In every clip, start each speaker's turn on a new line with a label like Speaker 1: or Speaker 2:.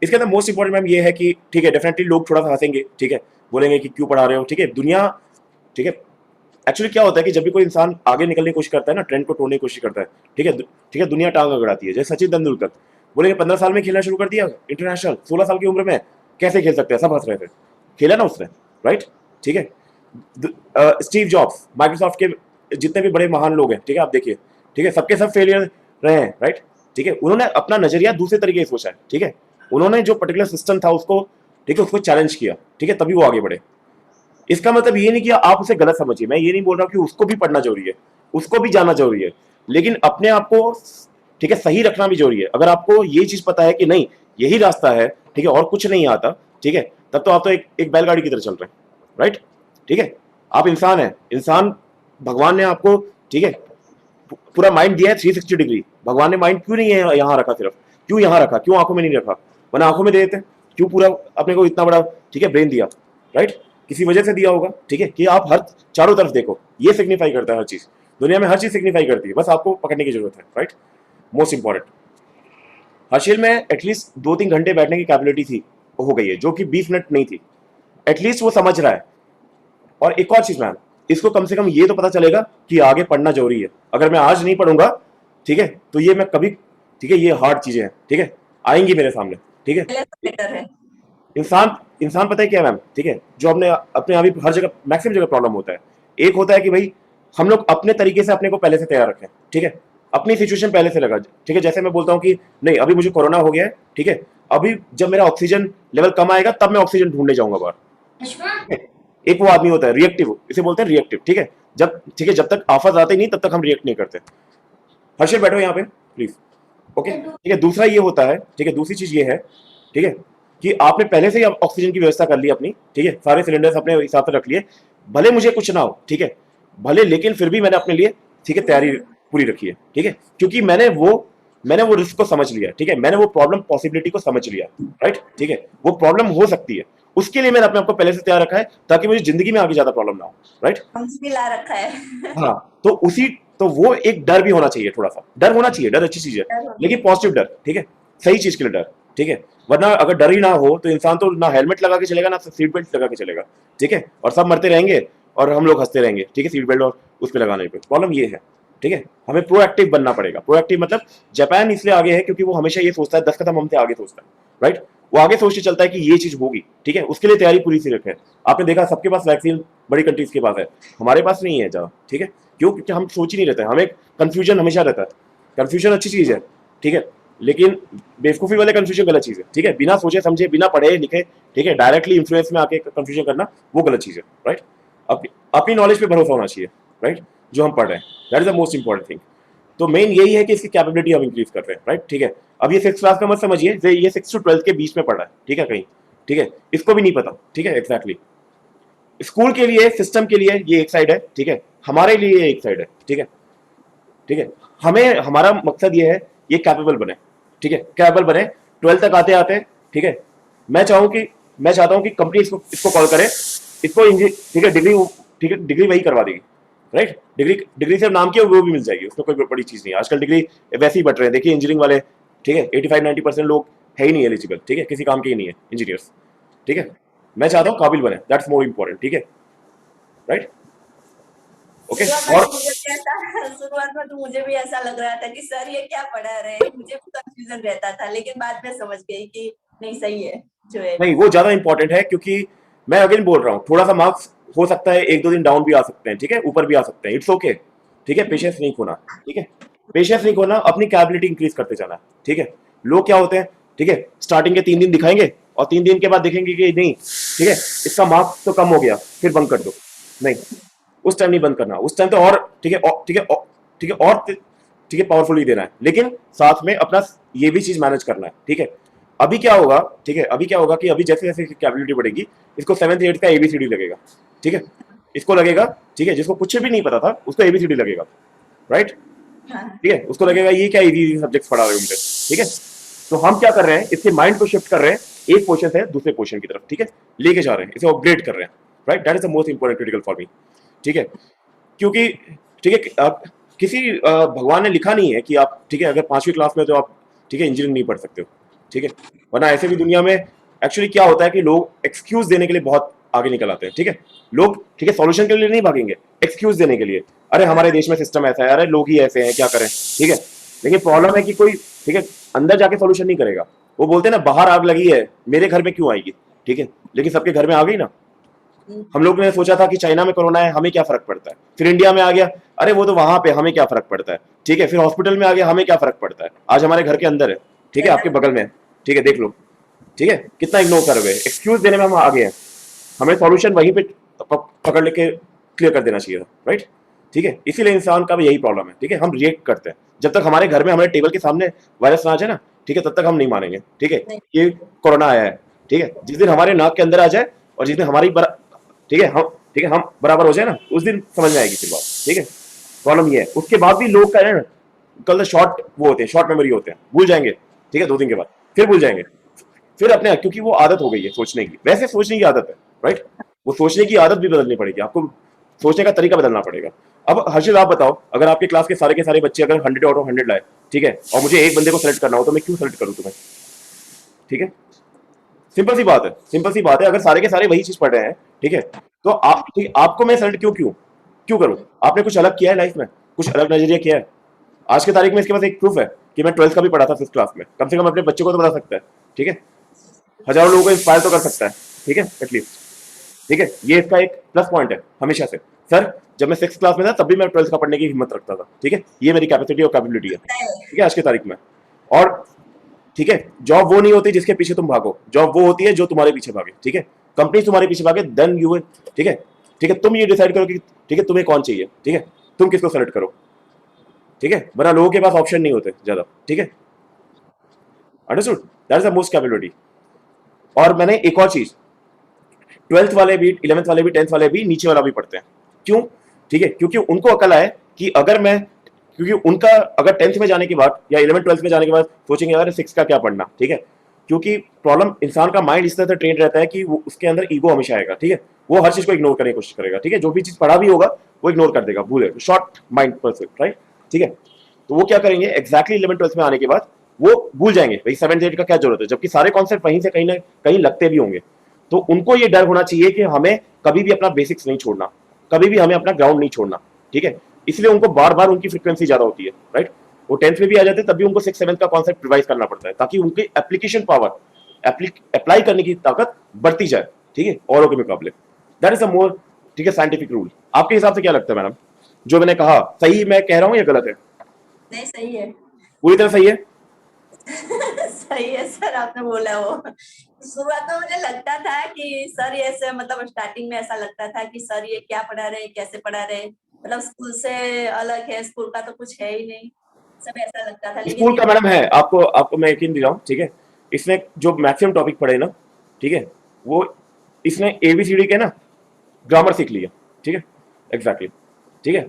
Speaker 1: इसके अंदर most important ma'am ये है कि ठीक है, डेफिनेटली लोग थोड़ा सा हंसेंगे, ठीक है, बोलेंगे कि क्यों पढ़ा रहे हो, ठीक है, दुनिया, ठीक है। एक्चुअली क्या होता है कि जब भी कोई इंसान आगे निकलने की कोशिश करता है ना, ट्रेंड को तोड़ने की कोशिश करता है, ठीक है, ठीक है, दुनिया टांग अगड़ाती है। जैसे सचिन तेंदुलकर बोलेंगे 15 साल में खेलना शुरू कर दिया इंटरनेशनल, 16 साल की उम्र में कैसे खेल सकते हैं, सब हंस रहे थे, खेला ना उसने, राइट, ठीक है। स्टीव जॉब्स, माइक्रोसॉफ्ट के जितने भी बड़े महान लोग हैं, ठीक है, आप देखिए, ठीक है, सबके सब फेलियर रहे हैं, राइट, ठीक है। उन्होंने अपना नजरिया दूसरे तरीके से सोचा है, ठीक है, उन्होंने जो पर्टिकुलर सिस्टम था उसको, ठीक है, उसको चैलेंज किया, ठीक है, तभी वो आगे बढ़े। इसका मतलब ये नहीं कि आप उसे गलत समझिए, मैं ये नहीं बोल रहा कि उसको भी पढ़ना जरूरी है, उसको भी जानना जरूरी है, लेकिन अपने आप को, ठीक है, सही रखना भी जरूरी है। अगर आपको ये चीज पता है कि नहीं यही रास्ता है, ठीक है, और कुछ नहीं आता, ठीक है, तब तो आप तो एक बैलगाड़ी की तरह चल रहे हैं, राइट, ठीक है। आप इंसान हैं, इंसान, भगवान ने आपको, ठीक है, पूरा माइंड दिया है 360 डिग्री। भगवान ने माइंड क्यों नहीं है यहाँ रखा, सिर्फ क्यों यहाँ रखा, क्यों आंखों में नहीं रखा, वरना आंखों में दे देते, क्यों पूरा अपने को इतना बड़ा, ठीक है, ब्रेन दिया, राइट, किसी वजह से दिया होगा, ठीक है, कि आप हर चारों तरफ देखो, ये सिग्निफाई करता है हर चीज, दुनिया में हर चीज सिग्निफाई करती है, बस आपको पकड़ने की जरूरत है, राइट। मोस्ट इंपॉर्टेंट, हर्षिल में एटलीस्ट 2-3 घंटे बैठने की कैपेबिलिटी थी, हो गई है, जो कि 20 मिनट नहीं थी, एटलीस्ट वो समझ रहा है। और एक और चीज मैम, इसको कम से कम ये तो पता चलेगा कि आगे पढ़ना जरूरी है। अगर मैं आज नहीं पढ़ूंगा, ठीक है, तो ये मैं कभी, ठीक है, ये हार्ड चीजें हैं, ठीक है, आएंगी मेरे सामने, ठीक है।
Speaker 2: बेटर है।
Speaker 1: इंसान इंसान पता है क्या है मैम, ठीक है, जो अपने अपने अभी हर जगह मैक्सिमम जगह प्रॉब्लम होता है, एक होता है कि भाई हम लोग अपने तरीके से अपने को पहले से तैयार रखें, ठीक है, अपनी सिचुएशन पहले से लगा, ठीक है। जैसे मैं बोलता हूँ कि नहीं अभी मुझे कोरोना हो गया है, ठीक है, अभी जब मेरा ऑक्सीजन लेवल कम आएगा तब मैं ऑक्सीजन ढूंढने जाऊंगा बाहर, ठीक है? एक वो आदमी होता है रिएक्टिव, इसे बोलते हैं रिएक्टिव, ठीक है, जब, ठीक है, जब तक आफत आते नहीं तब तक हम रिएक्ट नहीं करते। हर्षल बैठो यहाँ पे प्लीज, ओके, ठीक है। दूसरा ये होता है, ठीक है, दूसरी चीज ये है, ठीक है, कि आपने पहले से ही ऑक्सीजन की व्यवस्था कर ली अपनी, ठीक है, सारे सिलेंडर्स अपने हिसाब से रख लिए, भले मुझे कुछ ना हो, ठीक है, भले, लेकिन फिर भी मैंने अपने लिए, ठीक है, तैयारी पूरी रखी है, ठीक है, क्योंकि मैंने वो रिस्क को समझ लिया, ठीक है, मैंने वो प्रॉब्लम पॉसिबिलिटी को समझ लिया, राइट, ठीक है, वो प्रॉब्लम हो सकती है, उसके लिए मैंने अपने आप को पहले से तैयार रखा है ताकि मुझे जिंदगी में आगे ज्यादा प्रॉब्लम ना हो, राइट।
Speaker 2: भी ला रखा है।
Speaker 1: हाँ, तो वो एक डर भी होना चाहिए, थोड़ा सा डर होना चाहिए, डर अच्छी चीज है, लेकिन पॉजिटिव डर, ठीक है, सही चीज के लिए डर, ठीक है। वरना अगर डर ही ना हो तो इंसान तो ना हेलमेट लगा के चलेगा ना सीट बेल्ट लगा के चलेगा, ठीक है, और सब मरते रहेंगे और हम लोग हंसते रहेंगे, ठीक है, सीट बेल्ट और उस पर लगाने पे। प्रॉब्लम ये है, ठीक है, हमें प्रोएक्टिव बनना पड़ेगा। प्रोएक्टिव मतलब जापान इसलिए आगे है क्योंकि वो हमेशा ये सोचता है 10 कदम हमसे आगे सोचता है, राइट, वो आगे सोच के चलता है कि ये चीज होगी, ठीक है, उसके लिए तैयारी पूरी सी रखे। आपने देखा सबके पास वैक्सीन बड़ी कंट्रीज के पास है, हमारे पास नहीं है ज्यादा, ठीक है, क्यों, क्योंकि हम सोच ही नहीं रहते, हमें कंफ्यूजन हमेशा रहता है। कंफ्यूजन अच्छी चीज है, ठीक है, लेकिन बेवकूफी वाले कंफ्यूजन गलत चीज है, ठीक है, बिना सोचे समझे, बिना पढ़े लिखे, ठीक है, डायरेक्टली इन्फ्लुएंस में आके कंफ्यूजन करना वो गलत चीज है, राइट। अपनी नॉलेज पे भरोसा होना चाहिए, राइट, जो हम पढ़ रहे हैं, that is the most important thing. तो मेन यही है कि इसकी कैपेबिलिटी हम इंक्रीज कर रहे हैं, राइट, ठीक है। अब ये 6 क्लास का मत समझिए, ये 6 to 12 के बीच में पढ़ रहा है, ठीक है, कहीं, ठीक है, इसको भी नहीं पता, ठीक है, एग्जैक्टली। स्कूल के लिए, सिस्टम के लिए ये एक साइड है, ठीक है, हमारे लिए ये एक साइड है, ठीक है, ठीक है। हमें, हमारा मकसद ये है ये कैपेबल बने, ठीक है, कैपेबल बने 12 तक आते आते, ठीक है। मैं चाहता हूं कि कंपनी इसको कॉल करे, इसको ठीक है, डिग्री, ठीक है, डिग्री वही करवा देगी, राइट, डिग्री डिग्री सिर्फ नाम की है, वो भी मिल जाएगी, उसमें कोई बड़ी चीज नहीं है। आजकल डिग्री वैसे ही बट रहे हैं, देखिए इंजीनियरिंग वाले, ठीक है, 85-90% लोग है ही नहीं एलिजिबल, ठीक है, किसी काम के ही नहीं है इंजीनियर्स, ठीक है। मैं चाहता हूँ काबिल बने, दैट्स मोर इंपॉर्टेंट, ठीक है, राइट, ओके। और
Speaker 2: शुरुआत में तो मुझे भी ऐसा लग रहा था कि सर ये क्या पढ़ा रहे हैं, मुझे भी कंफ्यूजन रहता था, लेकिन बाद में समझ गई कि नहीं सही है जो है।
Speaker 1: नहीं, वो ज्यादा इंपॉर्टेंट है, क्योंकि मैं अगेन बोल रहा हूँ, थोड़ा सा मार्क्स हो सकता है 1-2 दिन डाउन भी आ सकते हैं, ठीक है, ऊपर भी आ सकते हैं, इट्स ओके, ठीक है, पेशेंस नहीं खोना, ठीक है, पेशेंस नहीं खोना, अपनी कैपेबिलिटी इंक्रीज करते जाना, ठीक है। लोग क्या होते हैं, ठीक है, स्टार्टिंग के 3 दिन दिखाएंगे और 3 दिन के बाद देखेंगे कि नहीं, ठीक है, इसका मार्क्स तो कम हो गया, फिर बंक कर दो, नहीं, उस टाइम नहीं बंद करना, उस टाइम तो और, ठीक है, ठीक है, ठीक है, और, ठीक है, पावरफुली देना है, लेकिन साथ में अपना ये भी चीज मैनेज करना है, ठीक है। अभी क्या होगा, ठीक है, अभी क्या होगा कि अभी जैसे जैसे कैपेबिलिटी बढ़ेगी, इसको 7th 8th का एबीसीडी लगेगा, ठीक है, इसको लगेगा, ठीक है, जिसको कुछ भी नहीं पता था उसको एबीसीडी लगेगा, राइट, ठीक है, उसको लगेगा ये क्या इजी सब्जेक्ट पढ़ा रहे हो मुझे, ठीक है। तो हम क्या कर रहे हैं, इसके माइंड को शिफ्ट कर रहे हैं एक पोर्शन से दूसरे पोर्शन की तरफ, ठीक है, लेके जा रहे हैं, इसे अपग्रेड कर रहे हैं, right, that is the most important critical for me, ठीक है, क्योंकि, ठीक है, किसी भगवान ने लिखा नहीं है कि आप, ठीक है, अगर 5वीं क्लास में तो आप, ठीक है, इंजीनियरिंग नहीं पढ़ सकते हो, ठीक है, वरना ऐसे भी दुनिया में एक्चुअली क्या होता है कि लोग एक्सक्यूज देने के लिए बहुत आगे निकल आते हैं। ठीक है, लोग ठीक है सॉल्यूशन के लिए नहीं भागेंगे, एक्सक्यूज देने के लिए, अरे हमारे देश में सिस्टम ऐसा है, अरे लोग ही ऐसे हैं, क्या करें। ठीक है, लेकिन प्रॉब्लम है कि कोई ठीक है अंदर जाके सॉल्यूशन नहीं करेगा। वो बोलते हैं ना, बाहर आग लगी है मेरे घर में क्यों आएगी, ठीक है, लेकिन सबके घर में आ गई ना। हम लोग ने सोचा था कि चाइना में कोरोना है, हमें क्या फर्क पड़ता है, फिर इंडिया में आ गया, अरे वो तो वहां पे, हमें क्या फर्क पड़ता है। ठीक है, फिर हॉस्पिटल में आ गया, हमें क्या फर्क पड़ता है, आज हमारे घर के अंदर है, ठीक है, आपके बगल में है, ठीक है, देख लो। ठीक है, कितना इग्नोर कर रहे हैं, एक्सक्यूज देने में हम आगे हैं, हमें सॉल्यूशन वहीं पे पकड़ लेके क्लियर कर देना चाहिए था, राइट। ठीक है, इसीलिए इंसान का भी यही प्रॉब्लम है। ठीक है, हम रिएक्ट करते हैं, जब तक हमारे घर में हमारे टेबल के सामने वायरस ना आ जाए ना, ठीक है, तब तक हम नहीं मानेंगे। ठीक है, ये कोरोना आया है, ठीक है, जिस दिन हमारे नाक के अंदर आ जाए और जिस दिन हमारी ठीक है हम बराबर हो जाए ना, उस दिन समझ में आएगी फिर बात। ठीक है, प्रॉब्लम ये है, उसके बाद भी लोग का है ना, कल शॉर्ट वो होते हैं, शॉर्ट मेमोरी होते हैं, भूल जाएंगे। ठीक है, 2 दिन के बाद फिर भूल जाएंगे, फिर अपने, क्योंकि वो आदत हो गई है सोचने की, वैसे सोचने की आदत है, राइट। वो सोचने की आदत भी बदलनी पड़ेगी आपको, सोचने का तरीका बदलना पड़ेगा। अब हर्षित आप बताओ, अगर आपके क्लास के सारे बच्चे अगर 100 आउट ऑफ 100 लाए, ठीक है, और मुझे एक बंदे को सेलेक्ट करना हो, तो मैं क्यों सेलेक्ट करूं तुम्हें। ठीक है, सिंपल सी बात है, सिंपल सी बात है, अगर सारे के सारे वही चीज पढ़ रहे हैं, ठीक है, तो आप ठीक आपको मैं सेलेक्ट क्यों क्यों क्यों करूं। आपने कुछ अलग किया है लाइफ में, कुछ अलग नजरिया किया है। आज की तारीख में इसके पास एक प्रूफ है कि मैं 12th का भी पढ़ा था 5th क्लास में, कम से कम अपने बच्चे को तो बता सकता है। ठीक है, हजारों लोगों को इंस्पायर तो कर सकता है। ठीक है, एटलीस्ट। ठीक है, ये इसका एक प्लस पॉइंट है हमेशा से। सर जब मैं 6th क्लास में था तब भी मैं 12th का पढ़ने की हिम्मत रखता था। ठीक है, ये मेरी कैपेसिटी और कैपेबिलिटी है। ठीक है, आज की तारीख में। और ठीक है, जॉब वो नहीं होती जिसके पीछे तुम भागो, जॉब वो होती है जो तुम्हारे पीछे भागे। ठीक है, कंपनी तुम्हारे पीछे भागे, देन यू विल। ठीक है, ठीक है, तुम ये डिसाइड करो कि ठीक है तुम्हें कौन चाहिए। ठीक है, तुम किसको सेलेक्ट करो। ठीक है, वरना लोगों के पास ऑप्शन नहीं होते ज्यादा। ठीक है, understood, that is the most capability. और मैंने एक और चीज, 12th वाले भी, 11th वाले भी, 10th वाले भी नीचे वाला भी पढ़ते हैं। क्यों। ठीक है, क्योंकि उनको अकल आए कि अगर मैं, क्योंकि उनका अगर 10th में जाने के बाद या 11th 12th में जाने के बाद सोचेंगे यार 6 का क्या पढ़ना। ठीक है, क्योंकि प्रॉब्लम, इंसान का माइंड इस तरह से ट्रेन रहता है कि वो उसके अंदर ईगो हमेशा आएगा। ठीक है, वो हर चीज को इग्नोर करने की कोशिश करेगा। ठीक है, जो भी चीज पढ़ा भी होगा वो इग्नोर कर देगा, भूलेगा, शॉर्ट माइंड पर्सन, राइट। ठीक है, तो वो क्या करेंगे एग्जैक्टली 11th 12th में आने के बाद वो भूल जाएंगे भाई 7th 8th का क्या जरूरत है, जबकि सारे कॉन्सेप्ट वहीं से कहीं ना कहीं लगते भी होंगे। तो उनको ये डर होना चाहिए कि हमें कभी भी अपना बेसिक्स नहीं छोड़ना, कभी भी हमें अपना ग्राउंड नहीं छोड़ना। ठीक है, इसलिए उनको बार बार उनकी फ्रीक्वेंसी ज्यादा होती है, राइट। वो 10th में भी आ जाते हैं तब भी उनको 6th 7th का कॉन्सेप्ट रिवाइज करना पड़ता है, ताकि उनकी एप्लीकेशन पावर, अप्लाई करने की ताकत बढ़ती जाए। ठीक है, औरों के मुकाबले। दैट इज अ मोर, ठीक है, साइंटिफिक रूल। आपके हिसाब से क्या लगता है मैडम, जो मैंने कहा सही मैं कह रहा हूँ या गलत है।
Speaker 2: नहीं सही है।
Speaker 1: पूरी तरह सही है।
Speaker 2: सही है सर, आपने बोला वो। शुरुआत में मुझे लगता था कि सर ये ऐसे, मतलब स्टार्टिंग में ऐसा लगता था कि सर ये क्या पढ़ा रहे, कैसे पढ़ा रहे, मतलब स्कूल से अलग है, स्कूल का तो कुछ है ही नहीं, सब ऐसा लगता था। लेकिन
Speaker 1: स्कूल का मैडम है, आपको आपको मैं यकीन दिलाऊं। ठीक है, इसने जो मैक्सिमम टॉपिक पढ़े ना, ठीक है, वो इसने एबीसीडी के ना ग्रामर सीख लिया। ठीक है, एग्जैक्टली। ठीक है,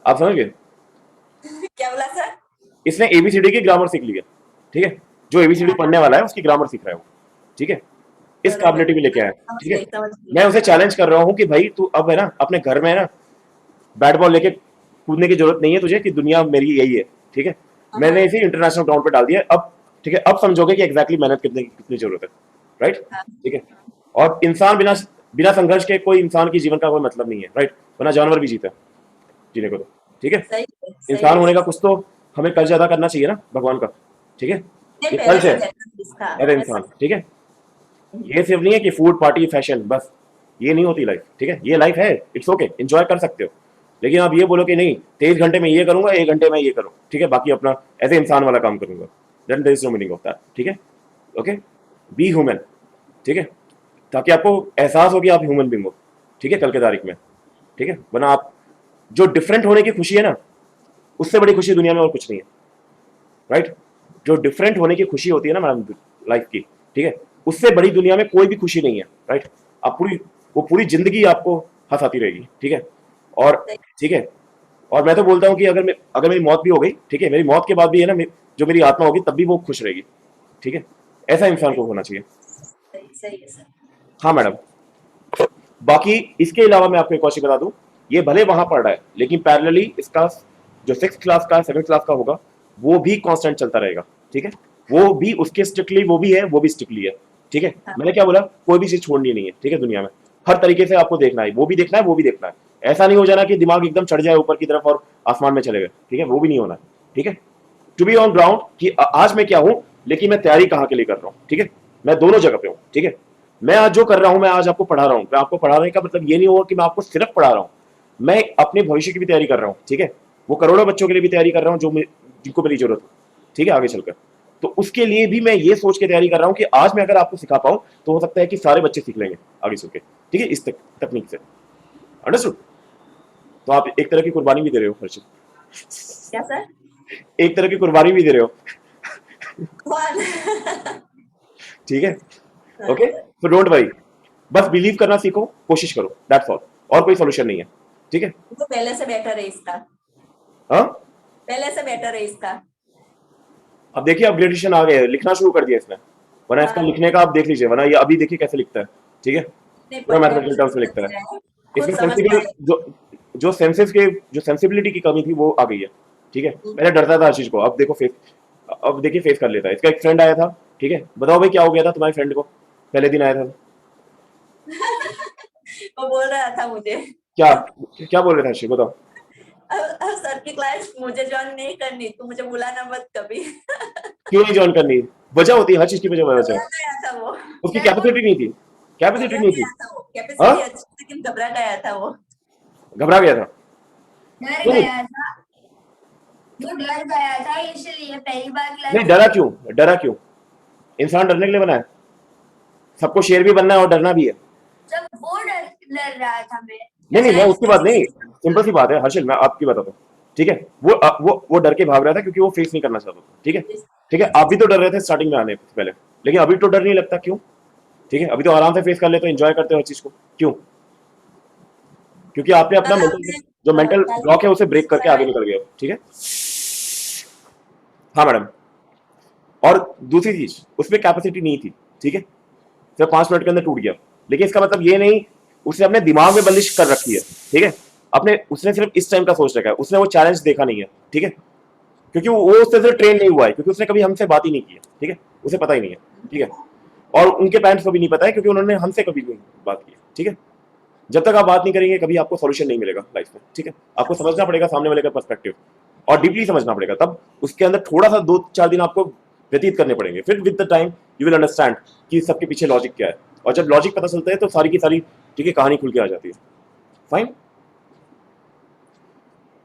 Speaker 1: आप समझ गए,
Speaker 2: क्या बोला सर।
Speaker 1: इसने एबीसीडी की ग्रामर सीख लिया। ठीक है, जो एबीसीडी पढ़ने वाला है उसकी ग्रामर सीख रहा है वो। ठीक है, इस काबिलिटी भी लेके आया।
Speaker 2: समझ
Speaker 1: ठीक है,
Speaker 2: गई, समझ गई।
Speaker 1: मैं उसे चैलेंज कर रहा हूँ कि भाई तू अब है ना अपने घर में है ना बैट बॉल लेके कूदने की जरूरत नहीं है तुझे कि दुनिया मेरी यही है। ठीक है, मैंने इसे इंटरनेशनल ग्राउंड पे डाल दिया अब। ठीक है, अब समझोगे कि एग्जैक्टली मेहनत कितनी कितनी जरूरत है, राइट। ठीक है, और इंसान बिना बिना संघर्ष के कोई इंसान की जीवन का कोई मतलब नहीं है, राइट, वरना जानवर भी जीता है जीने को तो। ठीक है,
Speaker 2: सही है, सही
Speaker 1: इंसान
Speaker 2: है।
Speaker 1: होने का कुछ तो हमें कर्ज अदा करना चाहिए ना भगवान का। ठीक है,
Speaker 2: नहीं,
Speaker 1: ये
Speaker 2: पहले
Speaker 1: कर्ज है
Speaker 2: से रहता इसका
Speaker 1: अरे
Speaker 2: ऐसा।
Speaker 1: इंसान। ठीक है, ये सिर्फ नहीं है कि फूड पार्टी फैशन बस, ये नहीं होती लाइफ। ठीक है, ये लाइफ है, इट्स ओके, एंजॉय कर सकते हो। लेकिन आप ये बोलो कि नहीं 23 घंटे में ये करूंगा, 1 घंटे में ये करूँ, ठीक है, बाकी अपना ऐसे इंसान वाला काम करूंगा, then there is no meaning of that. ठीक है, ओके, बी ह्यूमन। ठीक है, ताकि आपको एहसास हो कि आप ह्यूमन बींग हो। ठीक है, कल के तारीख में। ठीक है, वरना आप जो डिफरेंट होने की खुशी है ना, उससे बड़ी खुशी दुनिया में और कुछ नहीं है, राइट। जो डिफरेंट होने की खुशी होती है ना मैडम लाइफ की, ठीक है, उससे बड़ी दुनिया में कोई भी खुशी नहीं है, राइट। आप पूरी, वो पूरी जिंदगी आपको हंसाती रहेगी। ठीक है, और ठीक है, और मैं तो बोलता हूँ कि अगर मेरी मौत भी हो गई, ठीक है, मेरी मौत के बाद भी है ना जो मेरी आत्मा होगी तब भी वो खुश रहेगी। ठीक है, ऐसा इंसान को होना चाहिए।
Speaker 2: सही सही है सर।
Speaker 1: हाँ मैडम, बाकी इसके अलावा मैं आपको एक और चीज बता दूं, ये भले वहां पढ़ रहा है लेकिन पैरेलली इसका जो 6th क्लास का 7th क्लास का होगा वो भी कांस्टेंट चलता रहेगा। ठीक है, वो भी उसके स्ट्रिक्टली वो भी है, वो भी स्ट्रिक्टली है, ठीक है।
Speaker 2: हाँ
Speaker 1: मैंने क्या बोला, कोई भी चीज छोड़नी नहीं है, ठीक है, दुनिया में हर तरीके से आपको देखना है, वो भी देखना है, वो भी देखना है। ऐसा नहीं हो जाना कि दिमाग एकदम चढ़ जाए ऊपर की तरफ और आसमान में चले गए, ठीक है, वो भी नहीं होना है, ठीक है। टू बी ऑन ग्राउंड कि आज मैं क्या हूं, लेकिन मैं तैयारी कहाँ के लिए कर रहा हूं, ठीक है। मैं दोनों जगह पे हूं, ठीक है। मैं आज जो कर रहा हूं, मैं आज आपको पढ़ा रहा हूं, मैं आपको पढ़ाने का मतलब ये नहीं होगा कि मैं आपको सिर्फ पढ़ा रहा हूं, मैं अपने भविष्य की भी तैयारी कर रहा हूं, ठीक है। वो करोड़ों बच्चों के लिए भी तैयारी कर रहा हूं जिनको मेरी जरूरत हो, ठीक है, आगे चलकर। तो उसके लिए भी मैं ये सोच के तैयारी कर रहा हूं कि आज मैं अगर आपको सिखा पाऊं तो हो सकता है कि सारे बच्चे सीख लेंगे आगे चल के, ठीक है, इस तकनीक से। अंडरस्टूड। तो आप एक तरह की कुर्बानी भी दे रहे हो हर्षित,
Speaker 2: क्या सर?
Speaker 1: एक तरह की कुर्बानी भी दे रहे हो,
Speaker 2: कौन?
Speaker 1: ठीक है।
Speaker 2: हाँ
Speaker 1: ओके,
Speaker 2: सर।
Speaker 1: तो डोंट वरी, बस बिलीव करना सीखो, कोशिश करो, दैट्स ऑल, और कोई सोल्यूशन नहीं है, ठीक है।
Speaker 2: वो पहले से बेटर है इसका,
Speaker 1: हाँ,
Speaker 2: पहले से बेटर है इसका।
Speaker 1: अब देखिए अपग्रेडेशन आ गया है, लिखना शुरू कर दिया इसने, वरना इसका
Speaker 2: हाँ
Speaker 1: लिखने का आप देख लीजिए, वरना ये अभी देखिए कैसे लिखता है, ठीक है,
Speaker 2: नहीं,
Speaker 1: पूरा
Speaker 2: पढ़ने में
Speaker 1: मैथमेटिकल टर्म्स में
Speaker 2: समझ
Speaker 1: लिखता है।
Speaker 2: रहा है, खुद
Speaker 1: इसमें
Speaker 2: समझता
Speaker 1: सेंसिबल
Speaker 2: है।
Speaker 1: जो सेंसेस के जो सेंसिबिलिटी की कमी थी वो आ गई है, ठीक है। पहले डरता था हर चीज को, अब देखो फेस, अब देखिए फेस कर लेता है। इसका एक फ्रेंड आया था, ठीक है, बताओ भाई क्या हो गया था तुम्हारे फ्रेंड को पहले दिन आया था तो?
Speaker 2: वो बोल रहा था मुझे,
Speaker 1: क्या क्या बोल रहे थे हर्षित, बताओ।
Speaker 2: अब सर की क्लास मुझे ज्वाइन नहीं करनी, तू मुझे बुलाना मत कभी।
Speaker 1: क्यों नहीं ज्वाइन करनी, वजह होती है हर चीज की, वजह है,
Speaker 2: घबरा गया था वो,
Speaker 1: उसकी कैपेसिटी नहीं थी, कैपेसिटी
Speaker 2: घबरा
Speaker 1: नहीं
Speaker 2: गया
Speaker 1: थी।
Speaker 2: था वो,
Speaker 1: हाँ,
Speaker 2: कैपेसिटी अच्छी थी, लेकिन घबरा गया था वो।
Speaker 1: घबरा गया था।
Speaker 3: डर
Speaker 1: नहीं
Speaker 3: गया था, वो डर गया था इसलिए पहली बार
Speaker 1: नहीं,
Speaker 3: क्लास।
Speaker 1: डरा क्यों, डरा क्यों, इंसान डरने के लिए बना है, सबको शेर भी बनना है और डरना भी है।
Speaker 3: जब वो डर डर रहा था मैं।
Speaker 1: नहीं नहीं, मैं उसकी बात नहीं,
Speaker 2: Exercise
Speaker 1: सिंपल सी बात है हर्षिल, मैं आपकी बताता हूँ, ठीक है। वो डर के भाग रहा था क्योंकि वो फेस नहीं करना चाहता था, ठीक है। ठीक है, आप भी तो डर रहे थे स्टार्टिंग में आने से पहले, लेकिन अभी तो डर नहीं लगता, क्यों, ठीक है, अभी तो आराम से फेस कर लेते हो, एंजॉय करते हो हर चीज को, क्यों, क्योंकि आपने अपना
Speaker 2: कल
Speaker 1: मेंटल
Speaker 2: आपने
Speaker 1: जो मेंटल
Speaker 2: कल
Speaker 1: ब्लॉक है उसे ब्रेक करके आगे
Speaker 2: कराया।
Speaker 1: निकल गए हो, ठीक है। हाँ मैडम, और दूसरी चीज उसमें कैपेसिटी नहीं थी, ठीक है, सिर्फ 5 मिनट के अंदर टूट गया, लेकिन इसका मतलब ये नहीं उसने अपने दिमाग में बंदिश कर रखी है, ठीक है। अपने उसने सिर्फ इस टाइम का सोच रखा है, उसने वो चैलेंज देखा नहीं है, ठीक है, क्योंकि वो उससे सिर्फ ट्रेन नहीं हुआ है, क्योंकि उसने कभी हमसे बात ही नहीं की है, ठीक है, उसे पता ही नहीं है, ठीक है। और उनके पेरेंट्स को भी नहीं पता है क्योंकि उन्होंने हमसे कभी नहीं बात की है, ठीक है। जब तक आप बात नहीं करेंगे कभी आपको सॉल्यूशन नहीं मिलेगा लाइफ में, ठीक है। आपको समझना पड़ेगा सामने वाले का पर्सपेक्टिव, और डीपली समझना पड़ेगा, तब उसके अंदर थोड़ा सा 2-4 दिन आपको व्यतीत करने पड़ेंगे, फिर with the time you will understand कि सबके पीछे लॉजिक क्या है, और जब लॉजिक पता चलता है तो सारी की सारी, ठीक है, कहानी खुल के आ जाती है। फाइन,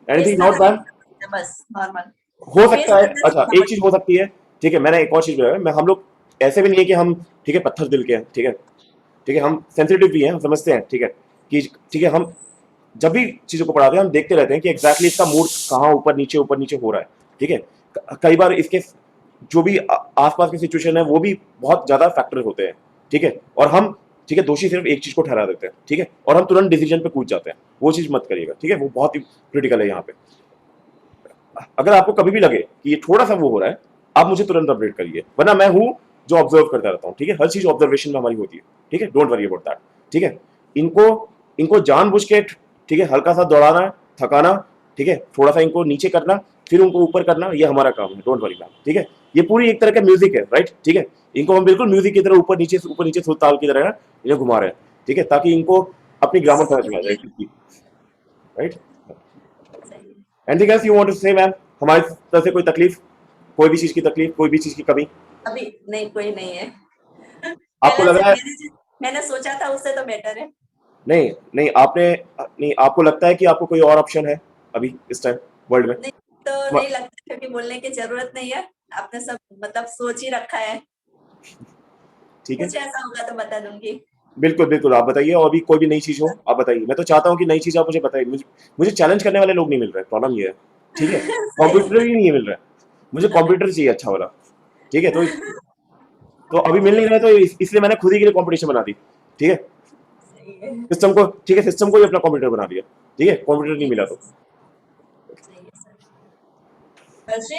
Speaker 2: फेस
Speaker 1: एनीथिंग नॉट
Speaker 2: करना
Speaker 1: बैड।
Speaker 2: नहीं, बस नॉर्मल
Speaker 1: हो
Speaker 2: फेस
Speaker 1: सकता है,
Speaker 2: करना
Speaker 1: अच्छा
Speaker 2: सीखना
Speaker 1: एक चीज हो सकती है, ठीक है, मैंने एक और चीज बताया, मैं हम लोग ऐसे भी नहीं है कि हम, ठीक है, पत्थर दिल के हैं, ठीक है, ठीक है, हम सेंसिटिव भी हैं, हम समझते हैं, ठीक है, कि ठीक है, हम जब भी चीजों को पढ़ाते हैं हम देखते रहते हैं कि एग्जैक्टली इसका मूड कहाँ ऊपर नीचे हो रहा है, ठीक है। कई बार इसके जो भी आसपास की सिचुएशन है वो भी बहुत ज्यादा फैक्टर होते हैं, ठीक है, और हम, ठीक है, दोषी सिर्फ एक चीज को ठहरा देते हैं, ठीक है, और हम तुरंत डिसीजन पे कूद जाते हैं, वो चीज मत करिएगा, ठीक है, वो बहुत ही क्रिटिकल है यहाँ पे। अगर आपको कभी भी लगे कि ये थोड़ा सा वो हो रहा है, आप मुझे तुरंत अपडेट करिए, वरना मैं हूं जो ऑब्जर्व करता रहता हूँ, ठीक है, हर चीज ऑब्जर्वेशन में हमारी होती है, ठीक है, डोंट वरी अबाउट दैट, ठीक है। इनको इनको जानबूझ के, ठीक है, हल्का सा दौड़ाना, थकाना, ठीक है, थोड़ा सा इनको नीचे करना, फिर उनको ऊपर करना, ये हमारा काम है, डोंट वरी मैम, ठीक है। ये पूरी एक तरह का म्यूजिक है, राइट, ठीक है, इनको हम बिल्कुल म्यूजिक की तरह ऊपर नीचे सुर ताल की तरह ना इन्हें घुमा रहे हैं, ठीक है, ताकि इनको अपनी ग्रामर समझ में आ जाए, राइट।
Speaker 2: सही है।
Speaker 1: Anything else you want to say ma'am, हमारी तरफ से कोई तकलीफ, कोई भी चीज की तकलीफ, कोई भी चीज की कमी
Speaker 2: अभी नहीं, कोई नहीं है।
Speaker 1: आपको
Speaker 2: पहले
Speaker 1: लग
Speaker 2: से
Speaker 1: रहा है,
Speaker 2: मैंने सोचा था उससे तो बेटर है।
Speaker 1: नहीं नहीं आपने, नहीं आपको लगता है कि आपको कोई और ऑप्शन है अभी इस टाइम वर्ल्ड में?
Speaker 2: नहीं तो नहीं लगता, क्योंकि बोलने की जरूरत नहीं है, आपने सब मतलब सोच ही रखा है।
Speaker 1: ठीक है,
Speaker 2: कुछ ऐसा होगा तो बता दूंगी।
Speaker 1: बिल्कुल बिल्कुल, आप बताइए, और भी कोई भी नई चीज हो आप बताइए, मैं तो चाहता हूँ कि नई चीज आप मुझे बताइए, मुझे चैलेंज करने वाले लोग नहीं मिल रहे, प्रॉब्लम ये है, ठीक है,
Speaker 2: सही
Speaker 1: कंप्यूटर ही नहीं मिल रहा है, मुझे कंप्यूटर चाहिए अच्छा वाला, ठीक है, तो अभी मिल नहीं रहा है, तो इसलिए मैंने खुद ही के लिए कंपटीशन बना दी, ठीक है,
Speaker 2: सही है।
Speaker 1: सिस्टम को, ठीक है, सिस्टम को ही अपना कंप्यूटर बना दिया, ठीक है, कंप्यूटर नहीं
Speaker 2: ठीक
Speaker 1: मिला
Speaker 2: है,
Speaker 1: तो।
Speaker 2: सही है सर। हर्षित